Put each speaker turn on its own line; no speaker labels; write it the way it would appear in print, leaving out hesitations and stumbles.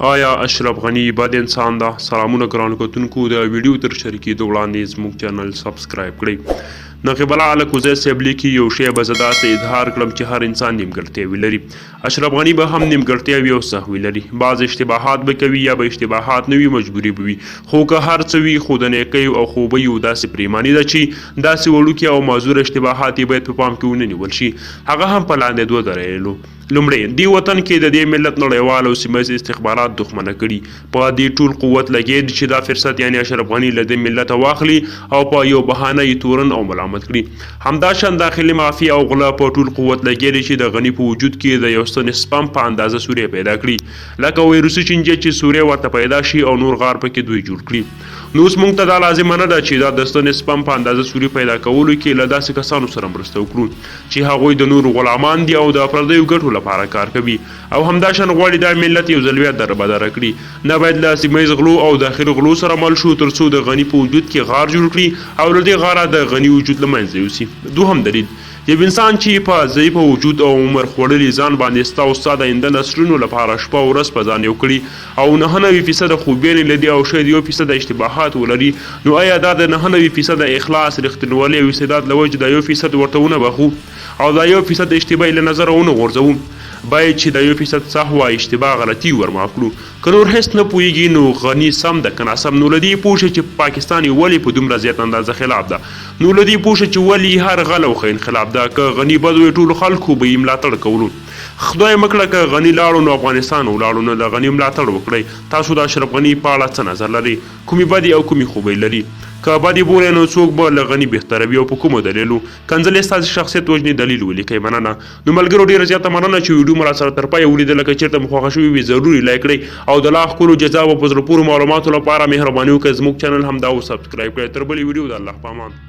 آیا اشرف غنی بد انسان ده؟ سلامونه ګرانو کتونکو، د ویډیو تر شریکېدو وړاندې زموږ چینل سبسکرایب کړئ. نقیب الله علی کوزی صاحب لیکي یو شی به زه داسې اظهار کړم چې هر انسان نیمګړتیاوې لري. اشرف غنی به هم نیمګړتیاوې او سهوې لري. بعض اشتباهات به کوي یا به اشتباهات نه وي، مجبوري به وي. خو که هر څه وي، خو د نیکیو او خوبیو داسې پریماني ده چې داسې وړوکي او معذور اشتباهات یې باید په پام کې ونه نیول شي. هغه هم په لاندې دوه درایلو. لومړی، دې وطن کې د دې ملت نړیوال او سیمه ییز استخبارات دښمنه کړي. په دې ټول قوت لګېد چې دا فرصت یعنې اشرف غنی له دې ملته واخلي او په یو بهانه یې تورن او ملامت کړي. همداشان داخلي مافیا او غله په ټول قوت لګېدې چې د غني په وجود کې د یو ستن سپم په اندازه سوریې پیدا کړي، لکه ویروسي چینجه چې سوریې ورته پیدا شي او نور غار پکې دوی جوړ کړي. نو اوس موږ ته دا لازمه نه ده چې دا د ستن سپم په اندازه سوریې پیدا کولو کې له داسې کسانو سره مرسته وکړو چې هغوی د نورو غلامان دي او د پردیو ګټو لپاره کار کوي، او همداشان غواړي دا ملت یو ځل بیا دربدره کړي. نه باید له سیمه ییز غلو او داخلي غلو سره مل شو تر څو د غني په وجود کې غار جوړ کړي او له دې غاره د غني وجود له منځه یوسي. دوهم دلیل، یو انسان چې په ضعیفه وجود او عمر خوړلي ځان باندې ستا او ستا د آینده نسلونو لپاره شپه او ورځ په ځان یو کړي او 99% خوبیانې لري او شاید 1% اشتباهات ولري، نو آیا دا د 99% اخلاص، رښتینولي او استعداد له وجې دا 1% ورته ونه بخو او دا 1% اشتباه له نظره ونه غورځوو؟ باید چې د 1% سهو اشتباه غلطي ورمعاف کړو. که نور هېڅ نه پوهېږي نو غني سم ده که ناسم، نو له دې پوه شه چې پاکستان یې ولې په دومره زیات اندازه خلاف ده. نو له دې پوه شه چې ولې هر غل او خاین خلاف ده. که غني بد وي ټولو خلکو به یې ملاتړ کولو. خدای مکړه که غني لاړو نو افغانستان ولاړو، نو د غني ملاتړ وکړئ. تاسو د اشرف غني په اړه څه نظر لرئ؟ کومې بدې او کومې خوبۍ لري؟ که بدې بولئ نو څوک به له غني بهتره وي او په کومو دلیلو؟ کنځلې ستاسې شخصیت وژنې دلیل ولیکئ. مننه. نو ملګرو ډېره زیاته مننه چې ویډیو مو راسره تر پایه ولیدله. که چېرته مو خوښه شوې وي ضروري لایک کړئ او د لا ښکلو جذابو په زړه پورې معلوماتو لپاره مهرباني وکړئ زموږ چینل همدا سبسکرایب کړئ. تر بلې ویډیو د الله په امان.